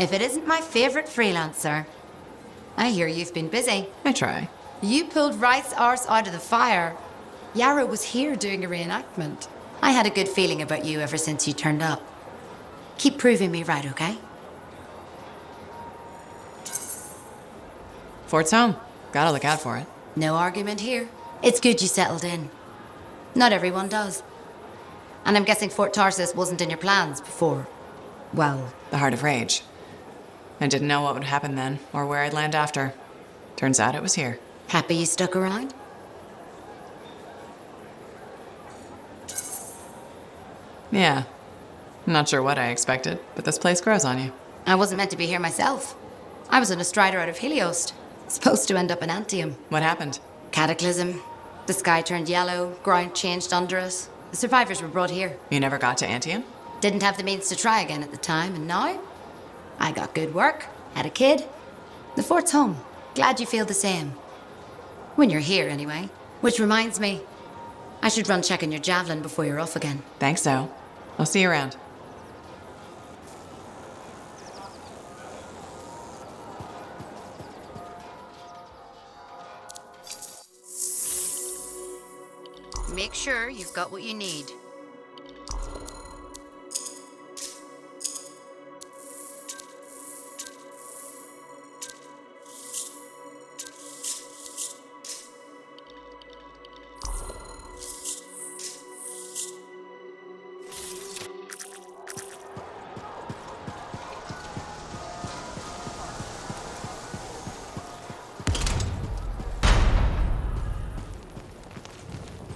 if it isn't my favorite freelancer. I hear you've been busy. I try. You pulled Wright's arse out of the fire. Yarrow was here doing a reenactment. I had a good feeling about you ever since you turned up. Keep proving me right, okay? Fort's home. Gotta look out for it. No argument here. It's good you settled in. Not everyone does. And I'm guessing Fort Tarsus wasn't in your plans before, well... The Heart of Rage. I didn't know what would happen then, or where I'd land after. Turns out it was here. Happy you stuck around? Yeah. Not sure what I expected, but this place grows on you. I wasn't meant to be here myself. I was on a strider out of Heliost. Supposed to end up in Anthem. What happened? Cataclysm. The sky turned yellow, ground changed under us. The survivors were brought here. You never got to Anthem? Didn't have the means to try again at the time, and now? I got good work, had a kid. The fort's home. Glad you feel the same. When you're here, anyway. Which reminds me, I should run checking your javelin before you're off again. Thanks, so. I'll see you around. Make sure you've got what you need.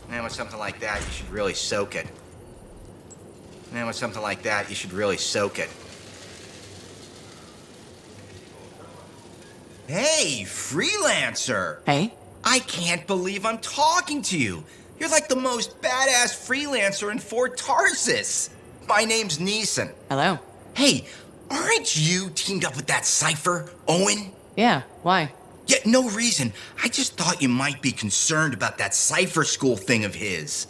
Man, with something like that, you should really soak it. Man, with something like that, you should really soak it. Hey, freelancer! Hey? I can't believe I'm talking to you. You're like the most badass freelancer in Fort Tarsus. My name's Neeson. Hello. Hey, aren't you teamed up with that cipher, Owen? Yeah, why? Yeah, no reason. I just thought you might be concerned about that cipher school thing of his.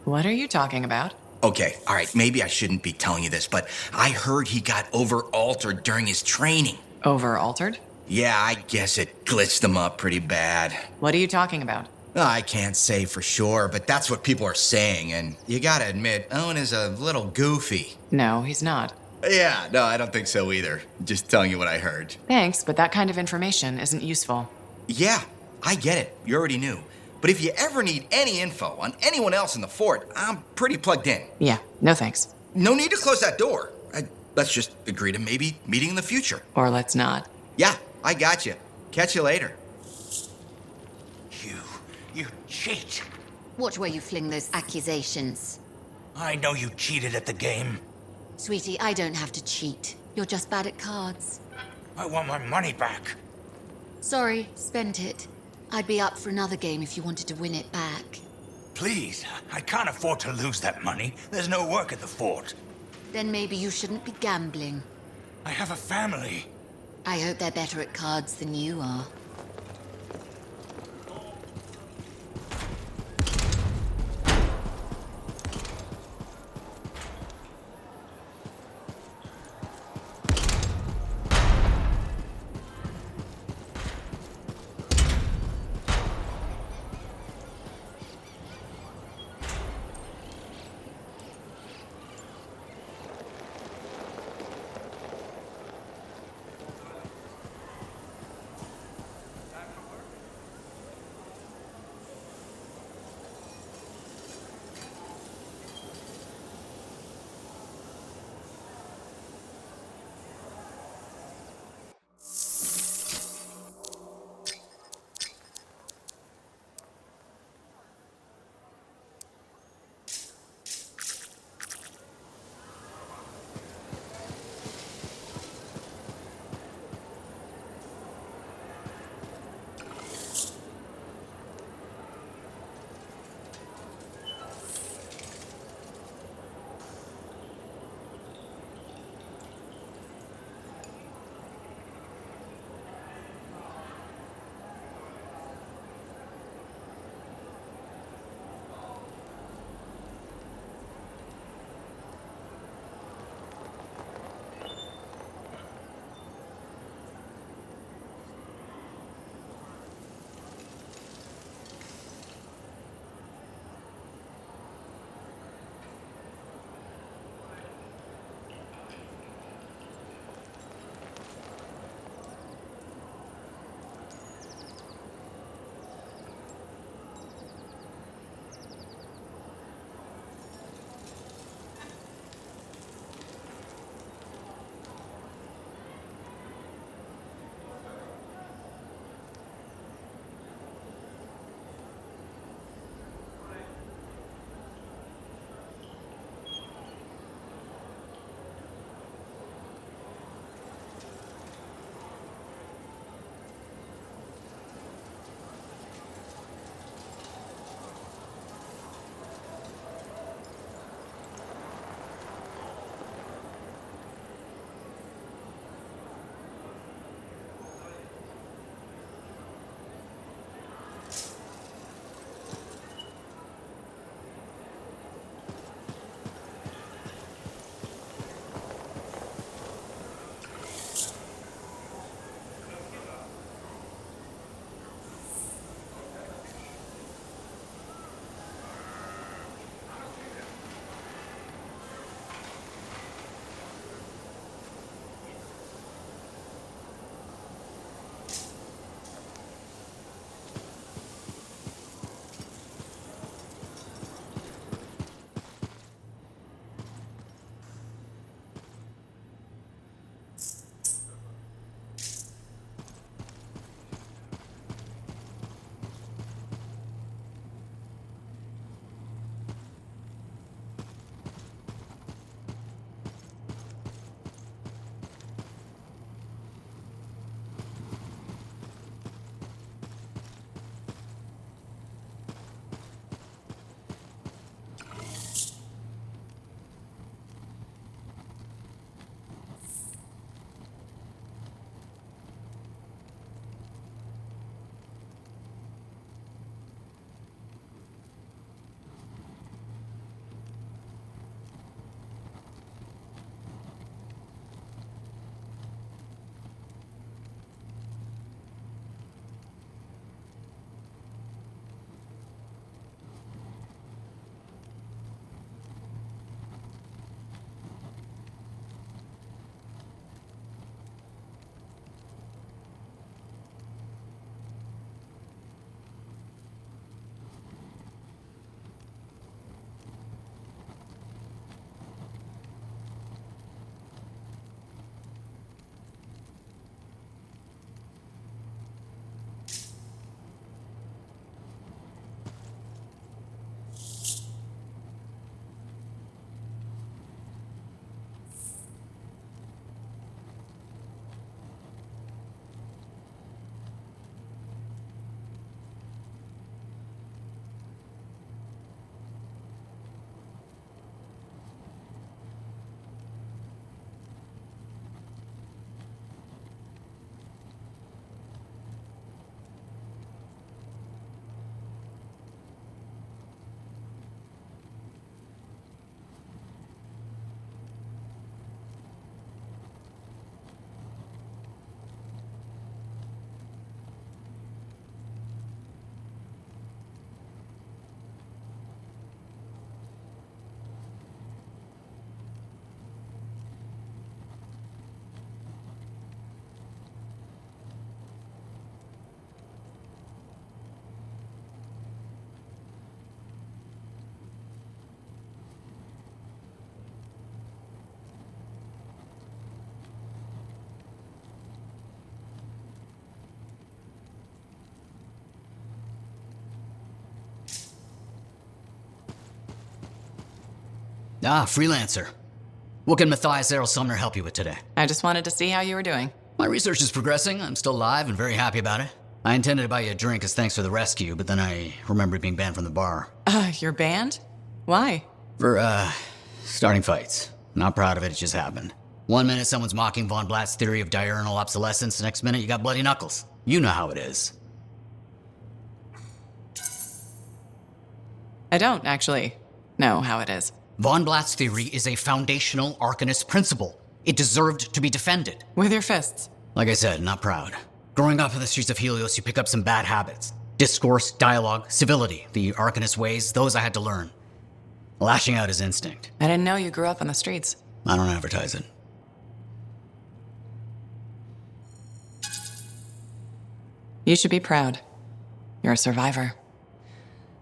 What are you talking about? Okay, all right, maybe I shouldn't be telling you this, but I heard he got over-altered during his training. Over-altered? Yeah, I guess it glitched him up pretty bad. What are you talking about? I can't say for sure, but that's what people are saying, and you gotta admit, Owen is a little goofy. No, he's not. Yeah, no, I don't think so either. Just telling you what I heard. Thanks, but that kind of information isn't useful. Yeah, I get it. You already knew. But if you ever need any info on anyone else in the fort, I'm pretty plugged in. Yeah, no thanks. No need to close that door. Let's just agree to maybe meeting in the future. Or let's not. Yeah, I got you. Catch you later. You cheat. Watch where you fling those accusations. I know you cheated at the game. Sweetie, I don't have to cheat. You're just bad at cards. I want my money back. Sorry, spent it. I'd be up for another game if you wanted to win it back. Please, I can't afford to lose that money. There's no work at the fort. Then maybe you shouldn't be gambling. I have a family. I hope they're better at cards than you are. Ah, freelancer. What can Matthias Errol Sumner help you with today? I just wanted to see how you were doing. My research is progressing. I'm still alive and very happy about it. I intended to buy you a drink as thanks for the rescue, but then I remembered being banned from the bar. You're banned? Why? For, starting fights. Not proud of it, it just happened. 1 minute someone's mocking Von Blatt's theory of diurnal obsolescence, the next minute you got bloody knuckles. You know how it is. I don't actually know how it is. Von Blatt's theory is a foundational Arcanist principle. It deserved to be defended. With your fists. Like I said, not proud. Growing up in the streets of Helios, you pick up some bad habits. Discourse, dialogue, civility, the Arcanist ways, those I had to learn. Lashing out is instinct. I didn't know you grew up on the streets. I don't advertise it. You should be proud. You're a survivor.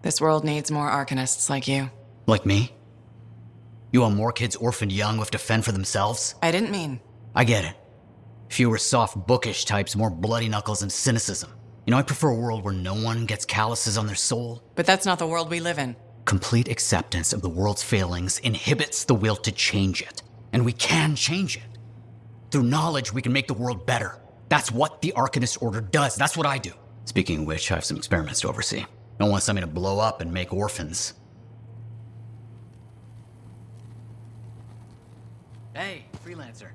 This world needs more Arcanists like you. Like me? You want more kids orphaned young who have to fend for themselves? I didn't mean. I get it. Fewer soft, bookish types, more bloody knuckles and cynicism. You know, I prefer a world where no one gets calluses on their soul. But that's not the world we live in. Complete acceptance of the world's failings inhibits the will to change it. And we can change it. Through knowledge, we can make the world better. That's what the Arcanist Order does. That's what I do. Speaking of which, I have some experiments to oversee. Don't want something to blow up and make orphans. Hey, freelancer.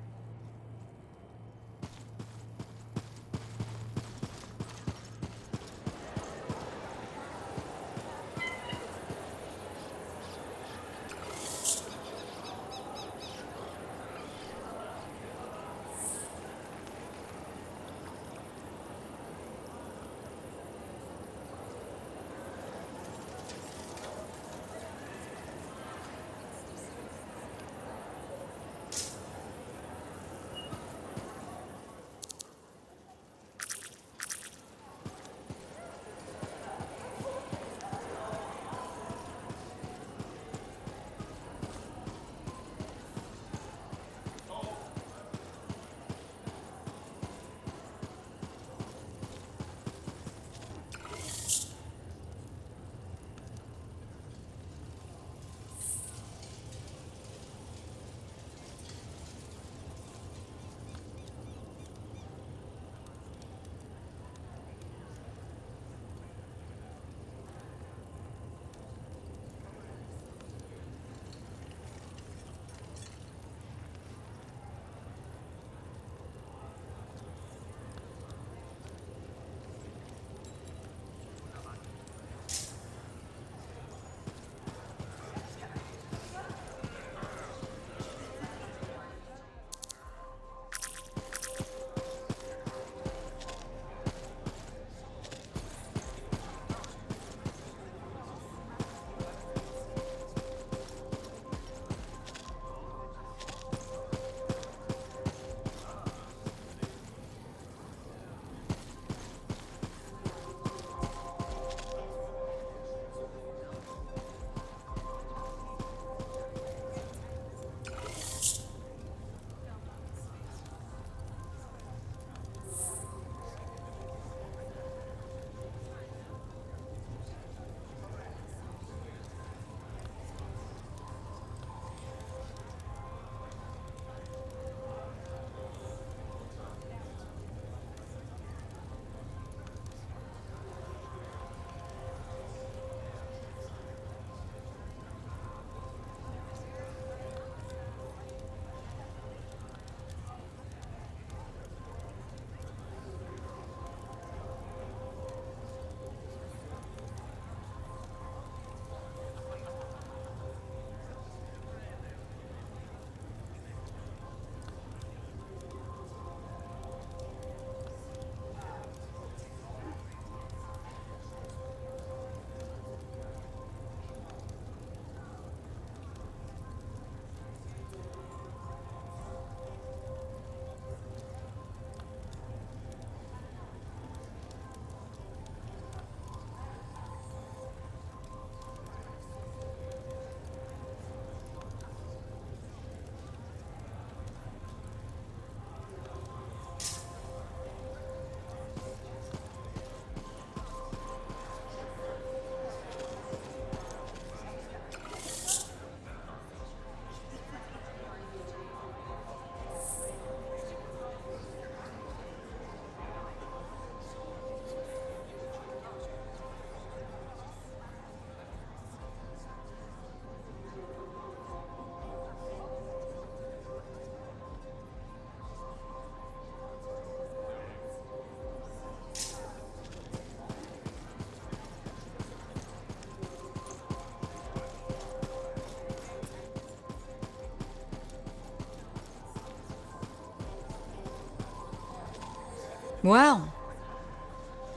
Well,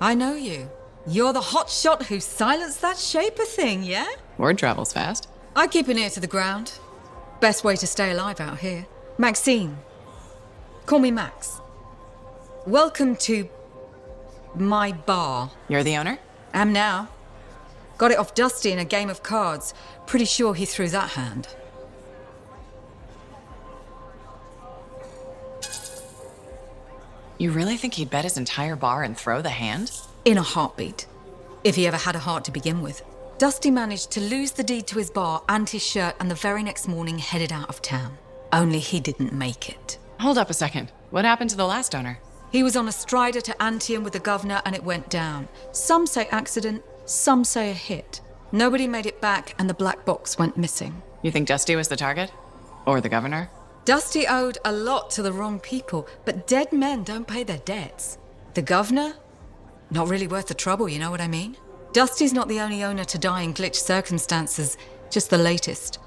I know you. You're the hotshot who silenced that Shaper thing, yeah? Word travels fast. I keep an ear to the ground. Best way to stay alive out here. Maxine. Call me Max. Welcome to my bar. You're the owner? Am now. Got it off Dusty in a game of cards. Pretty sure he threw that hand. You really think he'd bet his entire bar and throw the hand? In a heartbeat. If he ever had a heart to begin with. Dusty managed to lose the deed to his bar and his shirt, and the very next morning headed out of town. Only he didn't make it. Hold up a second. What happened to the last owner? He was on a strider to Anthem with the governor and it went down. Some say accident, some say a hit. Nobody made it back and the black box went missing. You think Dusty was the target? Or the governor? Dusty owed a lot to the wrong people, but dead men don't pay their debts. The governor? Not really worth the trouble, you know what I mean? Dusty's not the only owner to die in glitch circumstances, just the latest.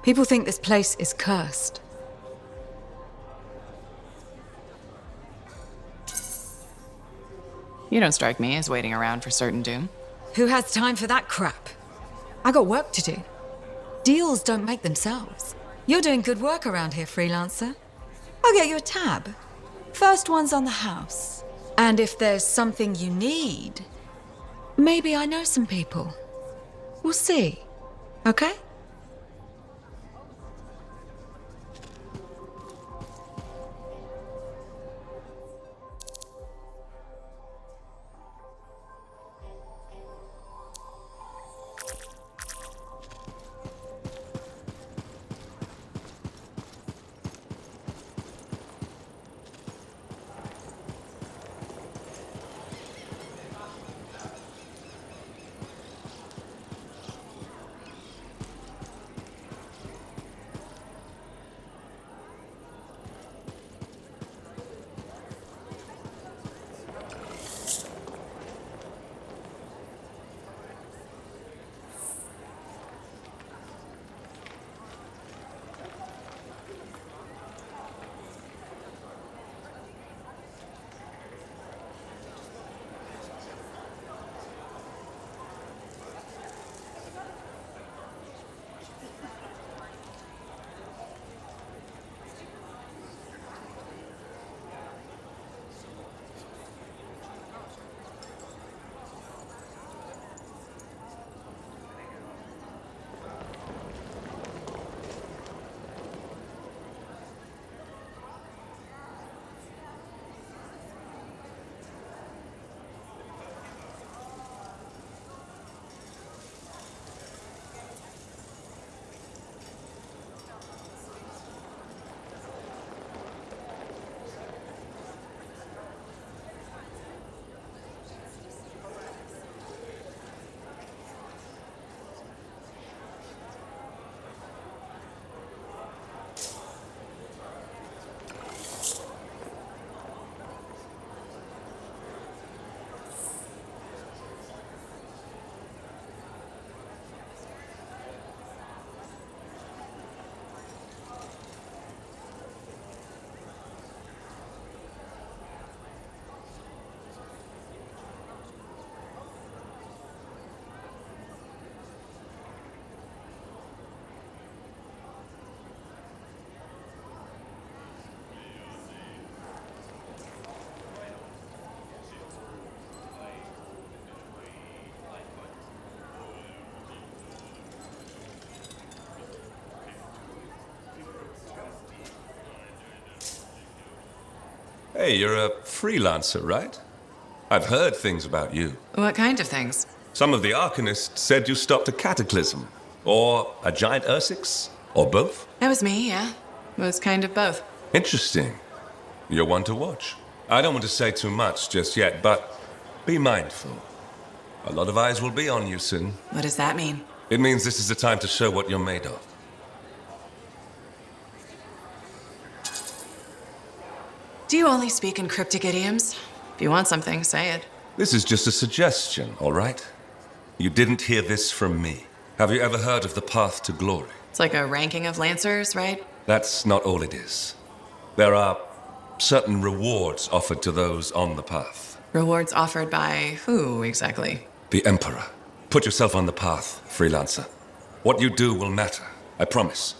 People think this place is cursed. You don't strike me as waiting around for certain doom. Who has time for that crap? I got work to do. Deals don't make themselves. You're doing good work around here, freelancer. I'll get you a tab. First one's on the house. And if there's something you need, maybe I know some people. We'll see. Okay? Hey, you're a freelancer, right? I've heard things about you. What kind of things? Some of the Arcanists said you stopped a cataclysm, or a giant Ursix, or both. That was me, yeah. It was kind of both. Interesting. You're one to watch. I don't want to say too much just yet, but be mindful. A lot of eyes will be on you soon. What does that mean? It means this is the time to show what you're made of. Do you only speak in cryptic idioms? If you want something, say it. This is just a suggestion, all right? You didn't hear this from me. Have you ever heard of the path to glory? It's like a ranking of Lancers, right? That's not all it is. There are certain rewards offered to those on the path. Rewards offered by who exactly? The Emperor. Put yourself on the path, freelancer. What you do will matter, I promise.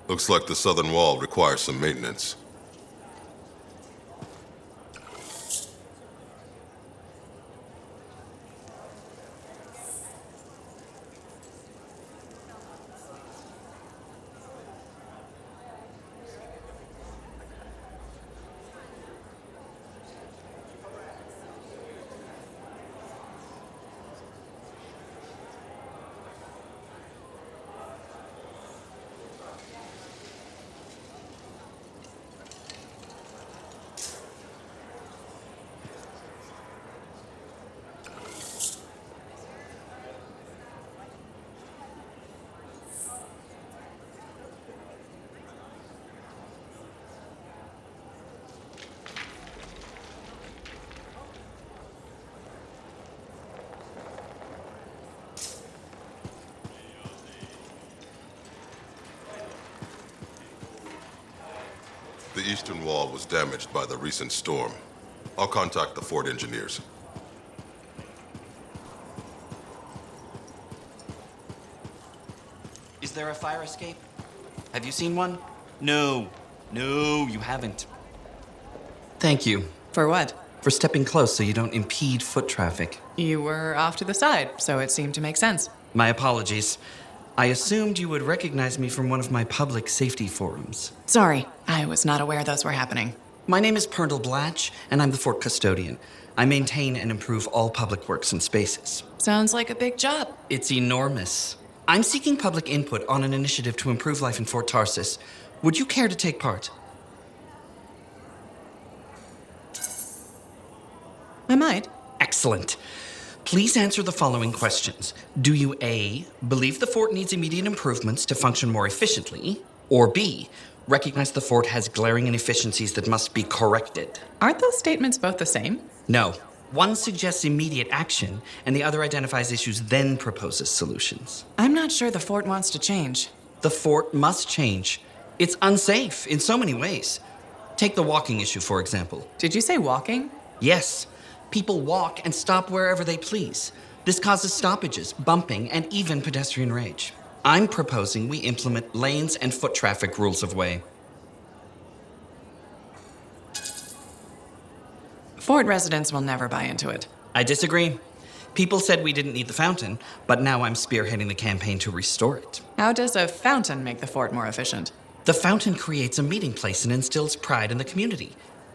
Looks like the southern wall requires some maintenance. The eastern wall was damaged by the recent storm. I'll contact the fort engineers. Is there a fire escape? Have you seen one? No. No, you haven't. Thank you For what? for stepping close so you don't impede foot traffic. You were off to the side, so it seemed to make sense. My apologies. I assumed you would recognize me from one of my public safety forums. Sorry, I was not aware those were happening. My name is Pernell Blatch, and I'm the fort custodian. I maintain and improve all public works and spaces. Sounds like a big job. It's enormous. I'm seeking public input on an initiative to improve life in Fort Tarsis. Would you care to take part? I might. Excellent. Please answer the following questions. Do you A, believe the fort needs immediate improvements to function more efficiently? Or B, recognize the fort has glaring inefficiencies that must be corrected? Aren't those statements both the same? No. One suggests immediate action, and the other identifies issues, then proposes solutions. I'm not sure the fort wants to change. The fort must change. It's unsafe in so many ways. Take the walking issue, for example. Did you say walking? Yes. People walk and stop wherever they please. This causes stoppages, bumping, and even pedestrian rage. I'm proposing we implement lanes and foot traffic rules of way. Fort residents will never buy into it. I disagree. People said we didn't need the fountain, but now I'm spearheading the campaign to restore it. How does a fountain make the fort more efficient? The fountain creates a meeting place and instills pride in the community.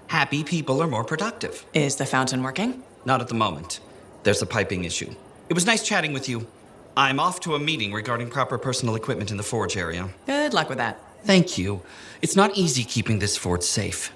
Happy people are more productive. Is the fountain working? Not at the moment. There's a piping issue. It was nice chatting with you. I'm off to a meeting regarding proper personal equipment in the forge area. Good luck with that. Thank you. It's not easy keeping this fort safe.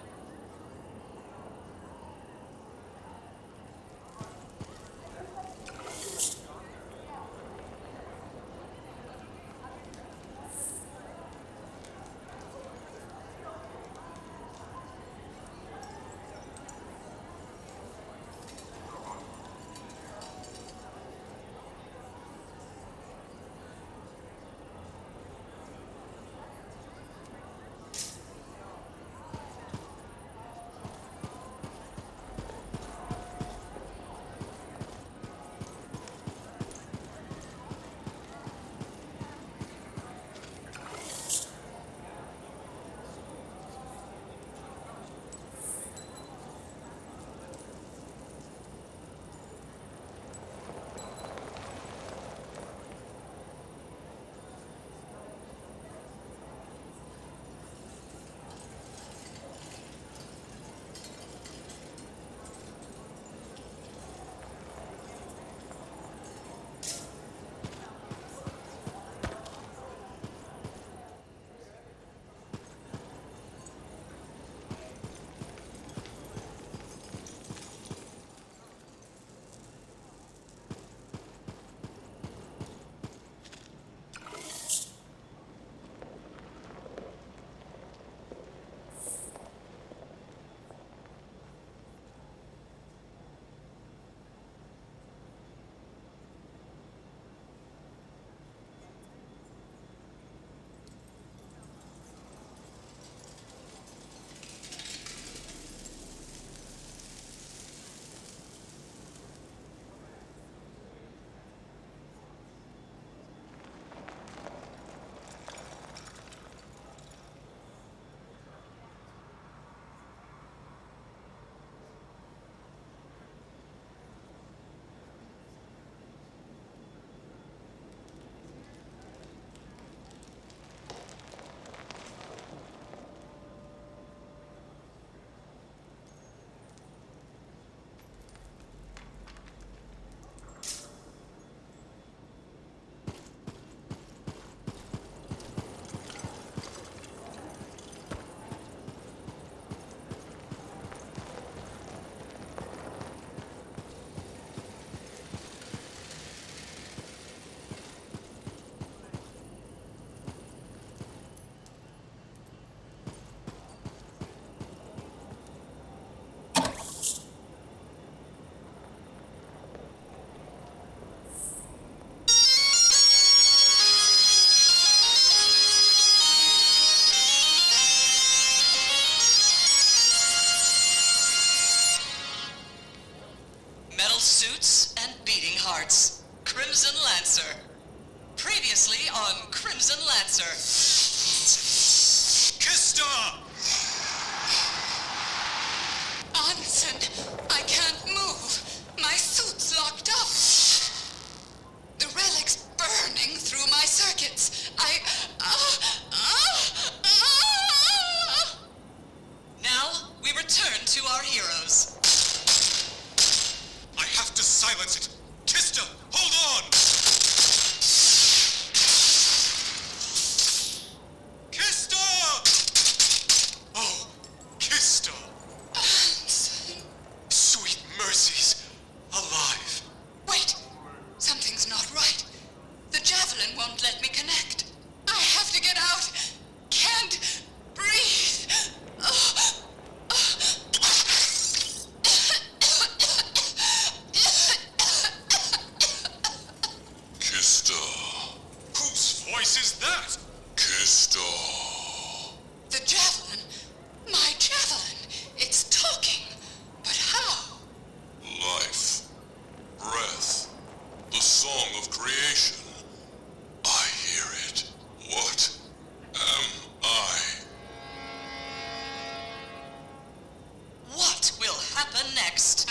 Suits and beating hearts. Crimson Lancer. Previously on Crimson Lancer. Kista! Onsen, I can't move. My suit's locked up. The relic's burning through my circuits. Now we return to our heroes. I have to silence it. Kista, hold on! Kista! Oh, Kista! Sweet mercies. Alive. Wait! Something's not right. The javelin won't let me connect. I have to get out. Can't breathe. Kista. Whose voice is that? Kista. The javelin. My javelin. It's talking. But how? Life. Breath. The song of creation. I hear it. What am I? What will happen next?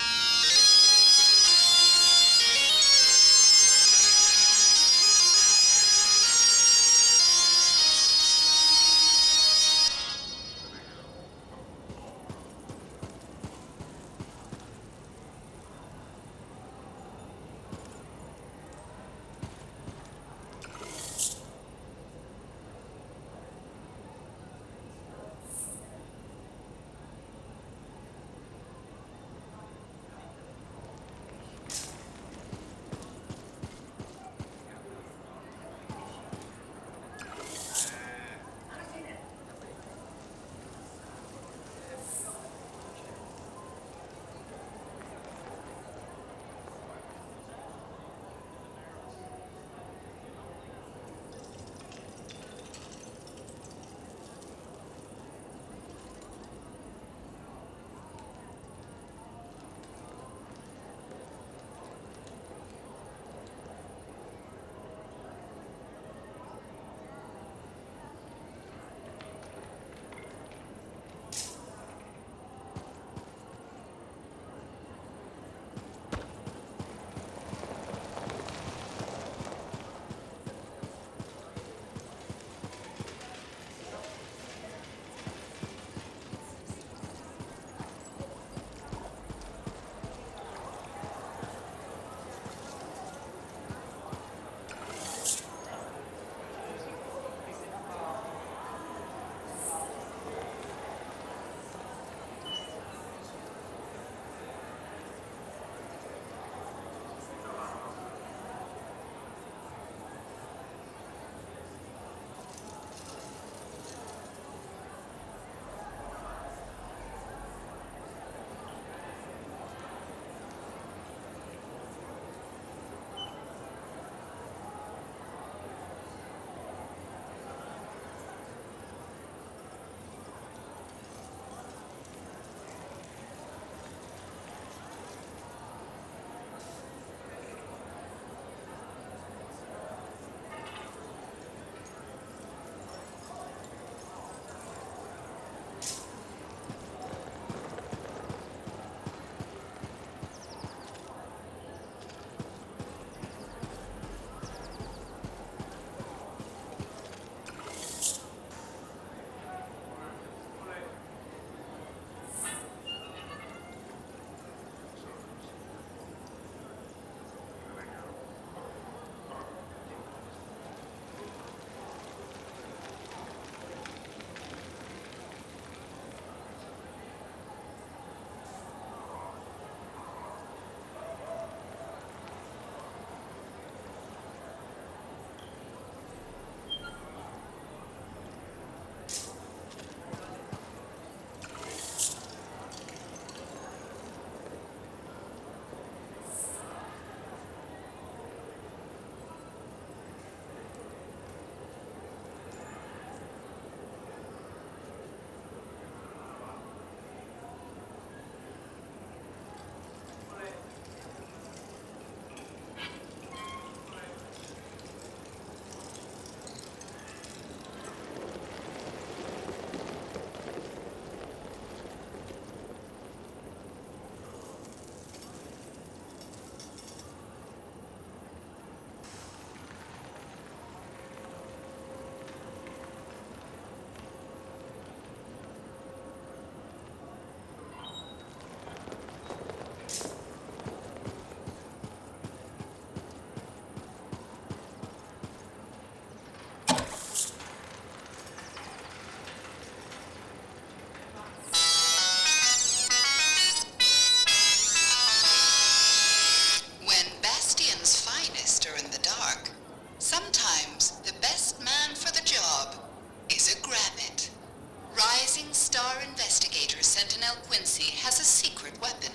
investigator Sentinel Quincy has a secret weapon.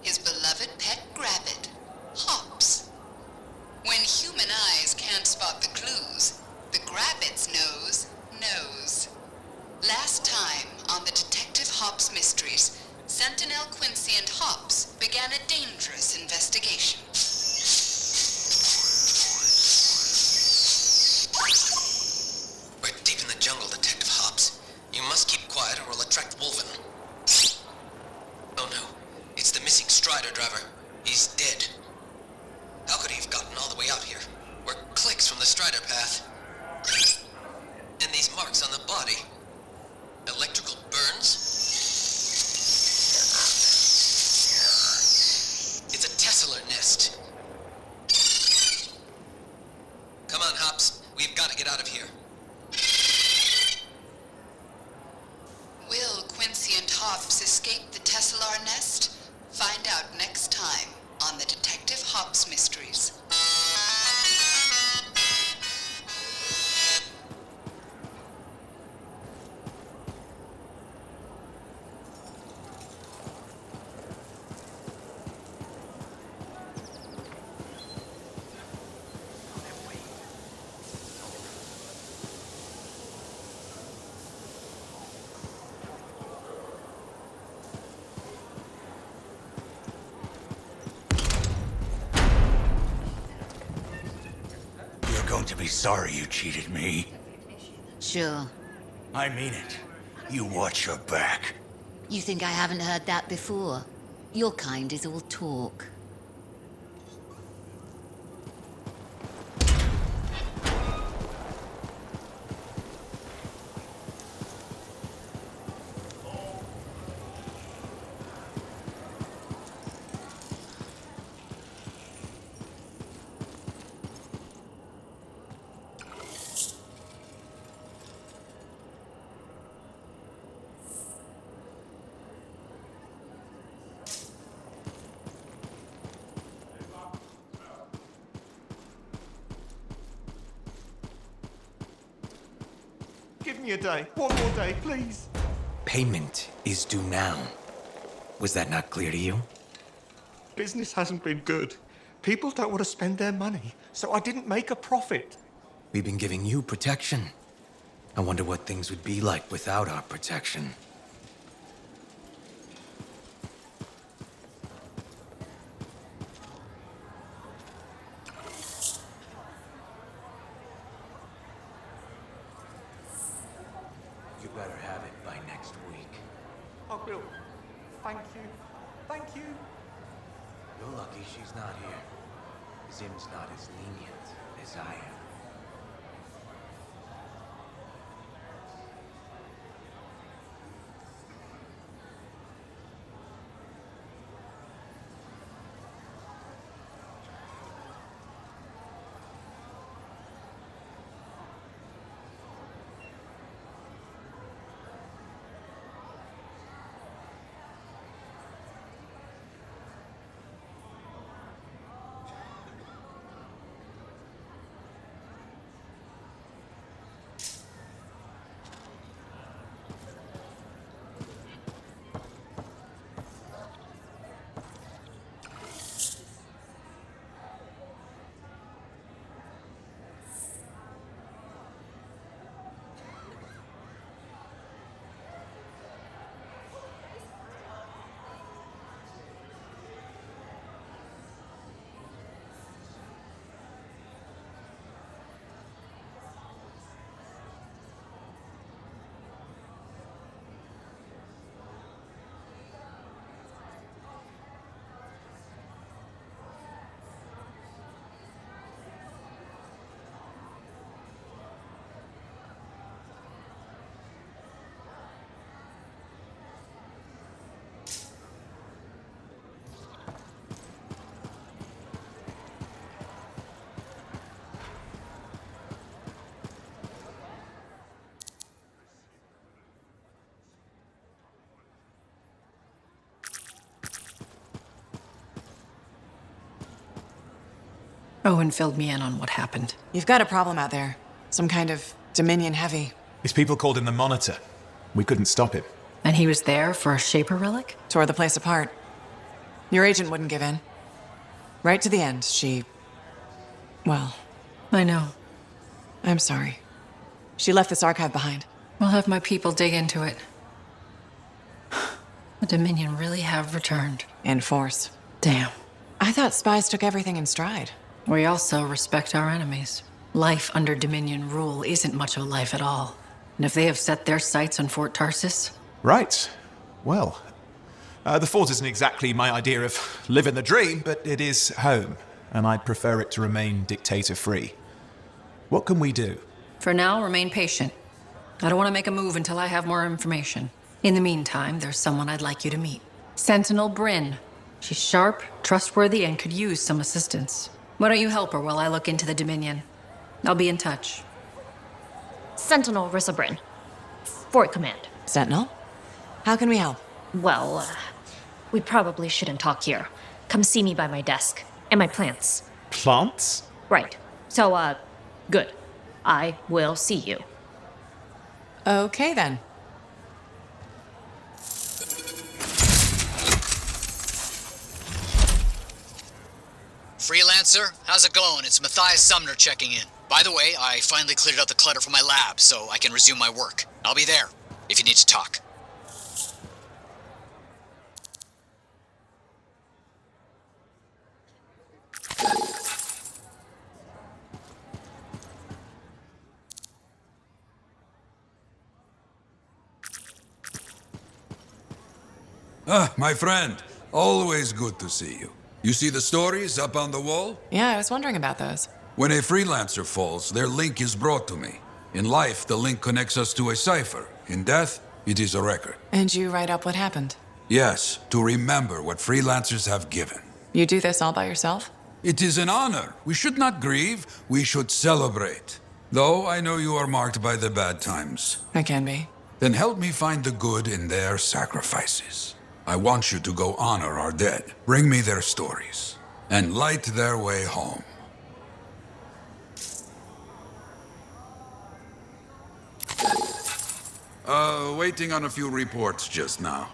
His beloved pet grabbit, Hops. When human eyes can't spot the clues, the grabbit's nose knows. Last time on the Detective Hops Mysteries, Sentinel Quincy and Hops began a dangerous investigation. We're deep in the jungle, Detective Hops. You must keep quiet or we'll attract Wolven. Oh no, it's the missing Strider driver. He's dead. How could he have gotten all the way out here? We're clicks from the Strider path. And these marks on the body. Electrical burns? It's a Tesseler nest. Come on, Hops. We've got to get out of here. Will Quincy and Hops escape the Tesselar nest? Find out next time on the Detective Hops Mysteries. You're going to be sorry you cheated me. Sure. I mean it. You watch your back. You think I haven't heard that before? Your kind is all talk. Give me a day. One more day, please. Payment is due now. Was that not clear to you? Business hasn't been good. People don't want to spend their money, so I didn't make a profit. We've been giving you protection. I wonder what things would be like without our protection. You better have it by next week. I will. Thank you. Thank you. You're lucky she's not here. Zim's not as lenient as I am. Owen filled me in on what happened. You've got a problem out there. Some kind of Dominion heavy. His people called him the Monitor. We couldn't stop him. And he was there for a Shaper relic? Tore the place apart. Your agent wouldn't give in. Right to the end, well... I know. I'm sorry. She left this archive behind. We'll have my people dig into it. The Dominion really have returned. In force. Damn. I thought spies took everything in stride. We also respect our enemies. Life under Dominion rule isn't much of a life at all. And if they have set their sights on Fort Tarsis... Right. Well, the fort isn't exactly my idea of living the dream, but it is home, and I'd prefer it to remain dictator-free. What can we do? For now, remain patient. I don't want to make a move until I have more information. In the meantime, there's someone I'd like you to meet. Sentinel Bryn. She's sharp, trustworthy, and could use some assistance. Why don't you help her while I look into the Dominion? I'll be in touch. Sentinel Rissa Bryn. Fort Command. Sentinel? How can we help? Well, we probably shouldn't talk here. Come see me by my desk. And my plants. Plants? Right. So, good. I will see you. Okay, then. Freelancer, how's it going? It's Matthias Sumner checking in. By the way, I finally cleared out the clutter from my lab, so I can resume my work. I'll be there, if you need to talk. Ah, my friend. Always good to see you. You see the stories up on the wall? Yeah, I was wondering about those. When a freelancer falls, their link is brought to me. In life, the link connects us to a cipher. In death, it is a record. And you write up what happened? Yes, to remember what freelancers have given. You do this all by yourself? It is an honor. We should not grieve, we should celebrate. Though I know you are marked by the bad times. I can be. Then help me find the good in their sacrifices. I want you to go honor our dead. Bring me their stories. And light their way home. Waiting on a few reports just now.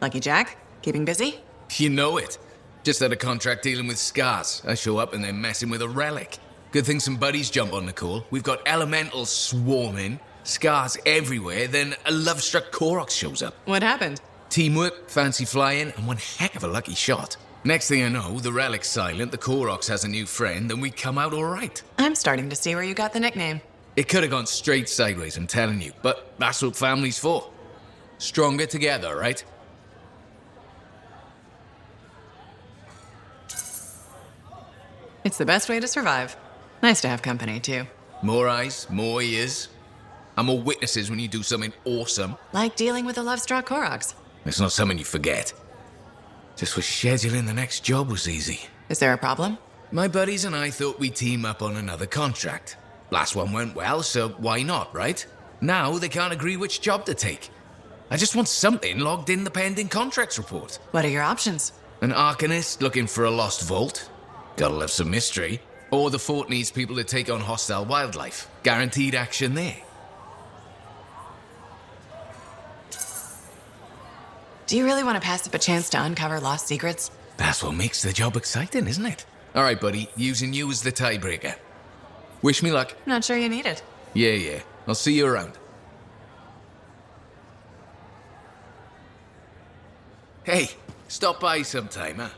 Lucky Jack? Keeping busy? You know it. Just had a contract dealing with scars. I show up and they're messing with a relic. Good thing some buddies jump on the call. We've got elementals swarming, scars everywhere, then a love-struck Koroks shows up. What happened? Teamwork, fancy flying, and one heck of a lucky shot. Next thing I know, the relic's silent, the Koroks has a new friend, and we come out all right. I'm starting to see where you got the nickname. It could have gone straight sideways, I'm telling you, but that's what family's for. Stronger together, right? It's the best way to survive. Nice to have company, too. More eyes, more ears, and more witnesses when you do something awesome. Like dealing with the love-struck Koroks. It's not something you forget. Just wish scheduling the next job was easy. Is there a problem? My buddies and I thought we'd team up on another contract. Last one went well, so why not, right? Now they can't agree which job to take. I just want something logged in the pending contracts report. What are your options? An Arcanist looking for a lost vault. Gotta love some mystery. Or the fort needs people to take on hostile wildlife. Guaranteed action there. Do you really want to pass up a chance to uncover lost secrets? That's what makes the job exciting, isn't it? All right, buddy, using you as the tiebreaker. Wish me luck. Not sure you need it. Yeah. I'll see you around. Hey, stop by sometime, huh?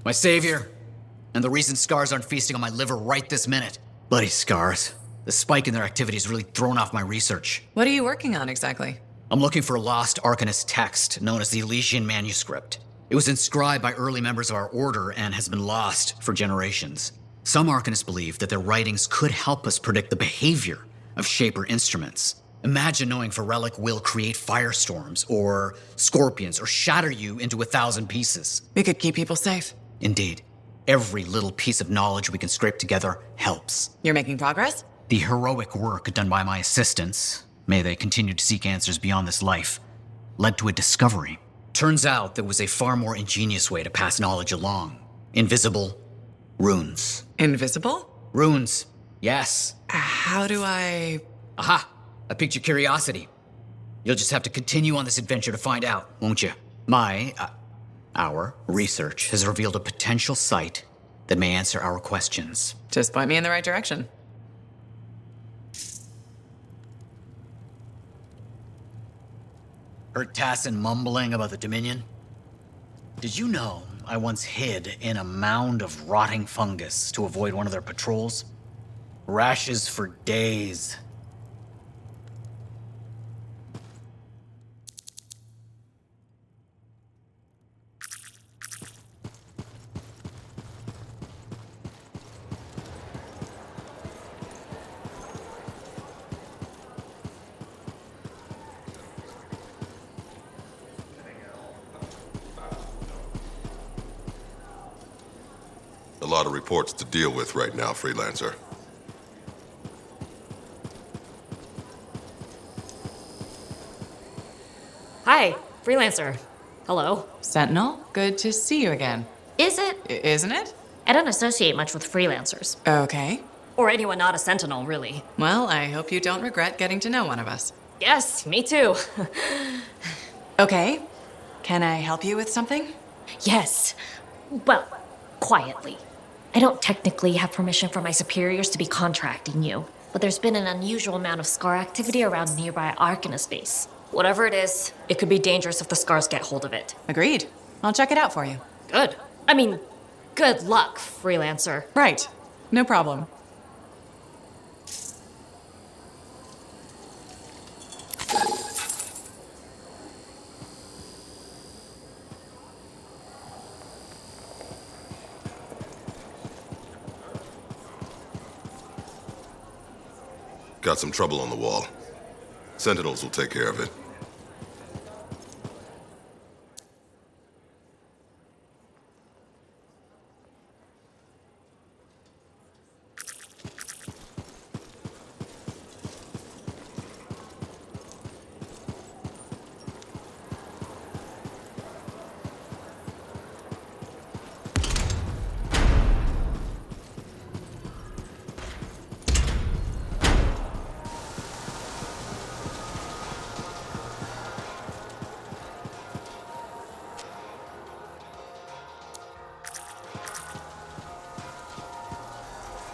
My savior, and the reason scars aren't feasting on my liver right this minute. Bloody scars. The spike in their activity has really thrown off my research. What are you working on exactly? I'm looking for a lost Arcanist text known as the Elysian Manuscript. It was inscribed by early members of our order and has been lost for generations. Some Arcanists believe that their writings could help us predict the behavior of Shaper instruments. Imagine knowing if a relic will create firestorms, or scorpions, or shatter you into 1,000 pieces. We could keep people safe. Indeed. Every little piece of knowledge we can scrape together helps. You're making progress? The heroic work done by my assistants, may they continue to seek answers beyond this life, led to a discovery. Turns out there was a far more ingenious way to pass knowledge along. Invisible runes. Invisible? Runes, yes. How do I... Aha! I piqued your curiosity. You'll just have to continue on this adventure to find out, won't you? Our research has revealed a potential site that may answer our questions. Just point me in the right direction. Heard Tassin mumbling about the Dominion? Did you know I once hid in a mound of rotting fungus to avoid one of their patrols? Rashes for days. A lot of reports to deal with right now, freelancer. Hi, freelancer. Hello. Sentinel, good to see you again. Is it? Isn't it? I don't associate much with freelancers. Okay. Or anyone not a sentinel, really. Well, I hope you don't regret getting to know one of us. Yes, me too. Okay. Can I help you with something? Yes. Well, quietly. I don't technically have permission from my superiors to be contracting you, but there's been an unusual amount of scar activity around nearby Arcanist base. Whatever it is, it could be dangerous if the scars get hold of it. Agreed. I'll check it out for you. Good. I mean, good luck, freelancer. Right. No problem. Got some trouble on the wall. Sentinels will take care of it.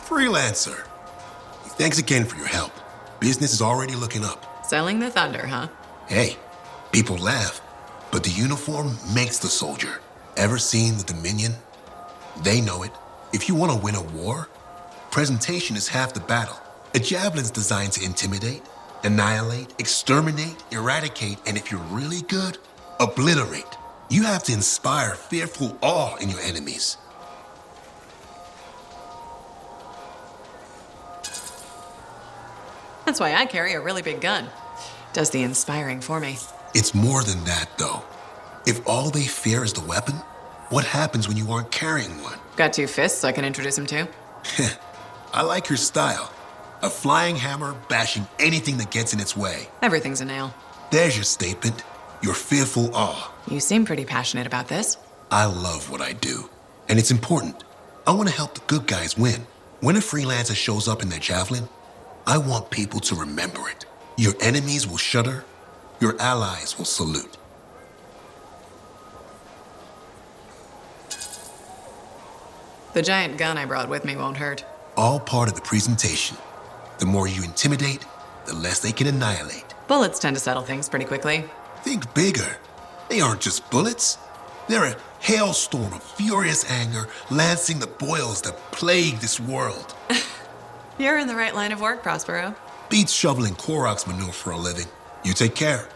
Freelancer. Thanks again for your help. Business is already looking up. Selling the thunder, huh? Hey, people laugh, but the uniform makes the soldier. Ever seen the Dominion? They know it. If you want to win a war, presentation is half the battle. A javelin's designed to intimidate, annihilate, exterminate, eradicate, and if you're really good, obliterate. You have to inspire fearful awe in your enemies. That's why I carry a really big gun. Does the inspiring for me. It's more than that, though. If all they fear is the weapon, what happens when you aren't carrying one? Got 2 fists I can introduce him to? I like your style. A flying hammer bashing anything that gets in its way. Everything's a nail. There's your statement. Your fearful awe. You seem pretty passionate about this. I love what I do. And it's important. I want to help the good guys win. When a freelancer shows up in their javelin, I want people to remember it. Your enemies will shudder. Your allies will salute. The giant gun I brought with me won't hurt. All part of the presentation. The more you intimidate, the less they can annihilate. Bullets tend to settle things pretty quickly. Think bigger. They aren't just bullets. They're a hailstorm of furious anger lancing the boils that plague this world. You're in the right line of work, Prospero. Beats shoveling Koroks manure for a living. You take care.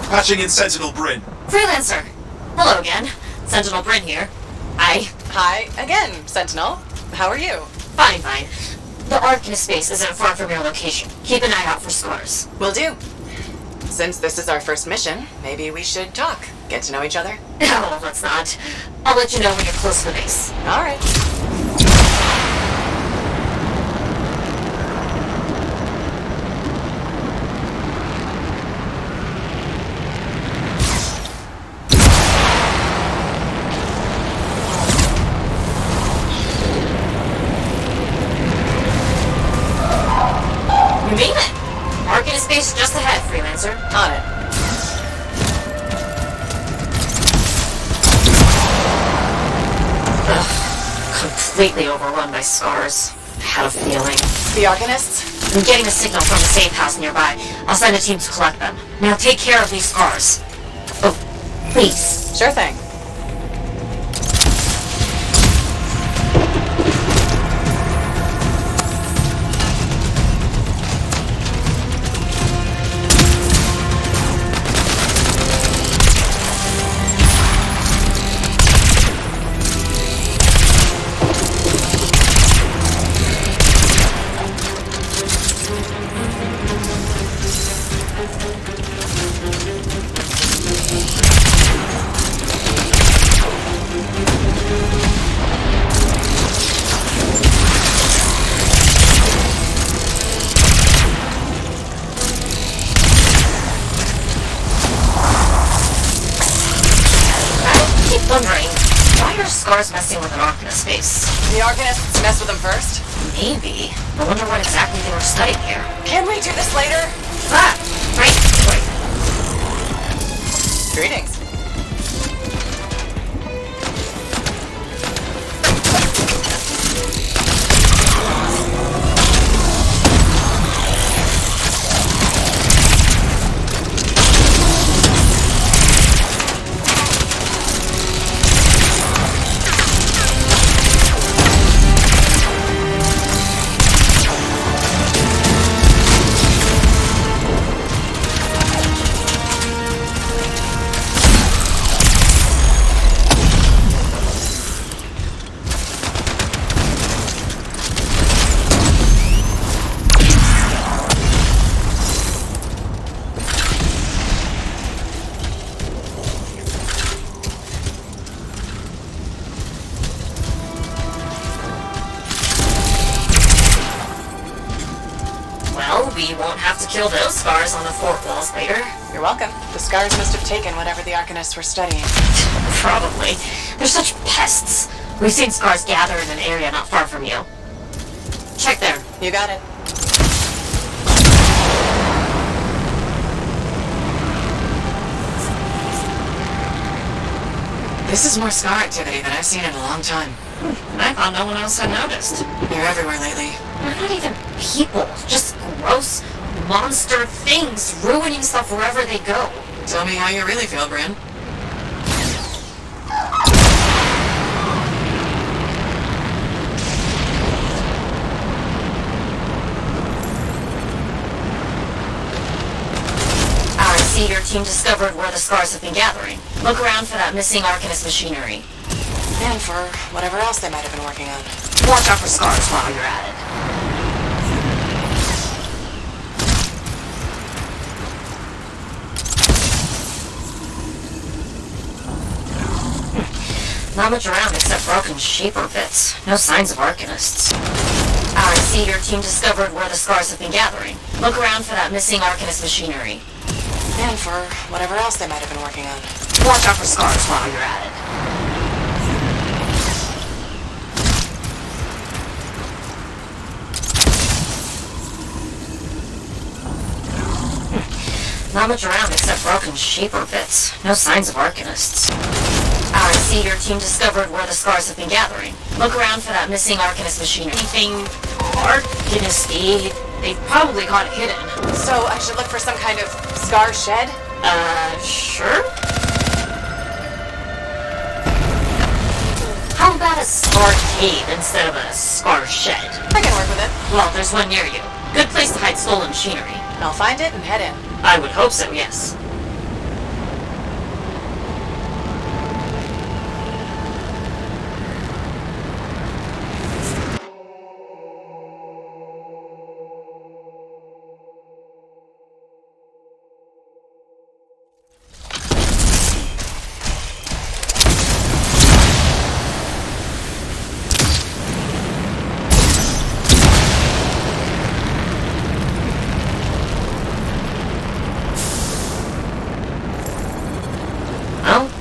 Patching in Sentinel Bryn. Freelancer! Hello again. Sentinel Bryn here. Hi Again, Sentinel. How are you? Fine. The Arcanist base isn't far from your location. Keep an eye out for scars. Will do. Since this is our first mission, maybe we should talk. Get to know each other? No, let's not. I'll let you know when you're close to the base. All right. You made it! Arcanist base just ahead, Freelancer. On it. Completely overrun by scars. I had a feeling. The Arcanists? I'm getting a signal from the safe house nearby. I'll send a team to collect them. Now take care of these scars. Oh, please. Sure thing. Wondering, why are scars messing with an Arcanist base? The Arcanists messed with them first? Maybe. I wonder what exactly they were studying here. Can we do this later? Ah, right. Greetings. We won't have to kill those scars on the fort walls later. You're welcome. The scars must have taken whatever the Arcanists were studying. Probably. They're such pests. We've seen scars gather in an area not far from you. Check there. You got it. This is more scar activity than I've seen in a long time. I thought no one else had noticed. They're everywhere lately. They're not even people. Just gross monster things ruining stuff wherever they go. Tell me how you really feel, Bryn. I see your team discovered where the scars have been gathering. Look around for that missing Arcanist machinery. And for whatever else they might have been working on. Watch out for scars while you're at it. Not much around except broken shaper bits. No signs of Arcanists. I see your team discovered where the scars have been gathering. Look around for that missing Arcanist machinery. And for whatever else they might have been working on. Watch out for scars while you're at it. Not much around except broken shaper bits. No signs of Arcanists. I see your team discovered where the scars have been gathering. Look around for that missing Arcanist machinery. Anything Arcanist-y, they've probably got it hidden. So I should look for some kind of scar shed? Sure? How about a scar cave instead of a scar shed? I can work with it. Well, there's one near you. Good place to hide stolen machinery. I'll find it and head in. I would hope so, yes.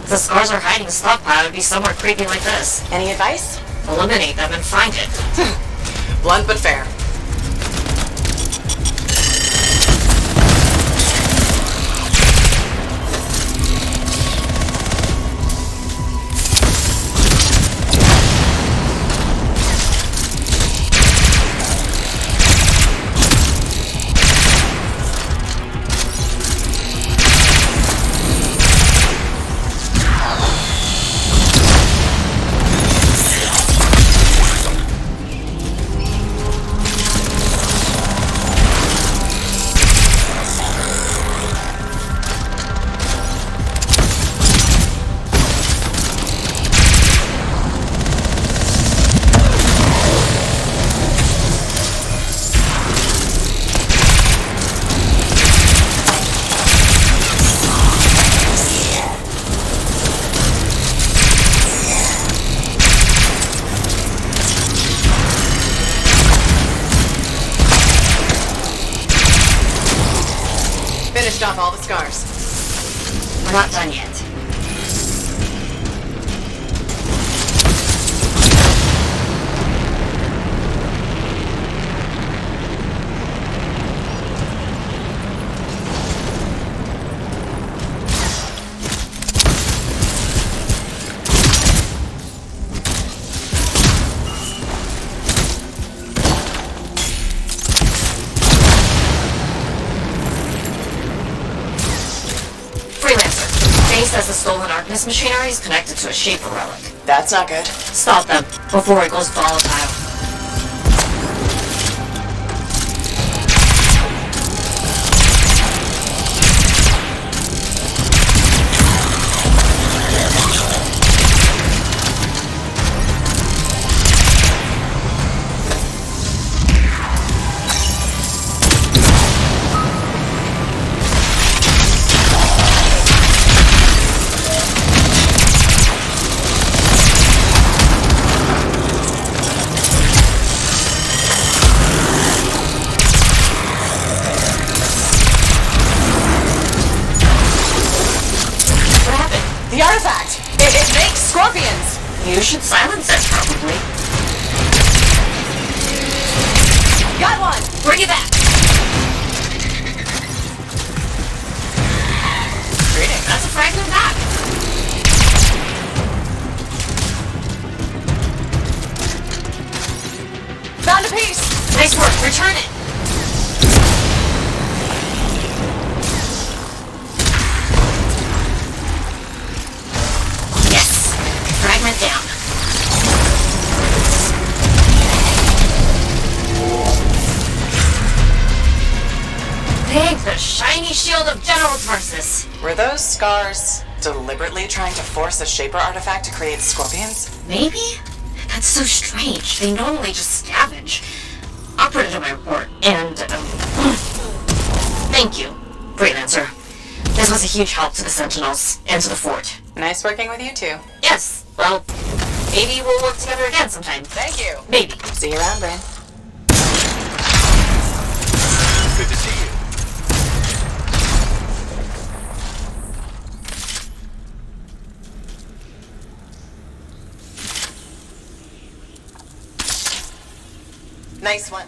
If the scars are hiding a stockpile, it'd be somewhere creepy like this. Any advice? Eliminate them and find it. Blunt but fair. Finished off all the scars. We're not done yet. Says the stolen Arcanist machinery is connected to a Shaper relic. That's not good. Stop them before it goes volatile. The artifact! It makes scorpions! You should silence it, probably. Got one! Bring it back! Greetings. That's a fragment back! Found a piece! Nice work, return it! Fragment down. Thank the shiny shield of General Tarsus. Were those scars deliberately trying to force a Shaper artifact to create scorpions? Maybe? That's so strange. They normally just scavenge. I'll put it in my report. And, thank you, Freelancer. This was a huge help to the Sentinels and to the fort. Nice working with you too. Yes. Well, maybe we'll work together again sometime. Thank you. Maybe. See you around, Brain. Good to see you. Nice one.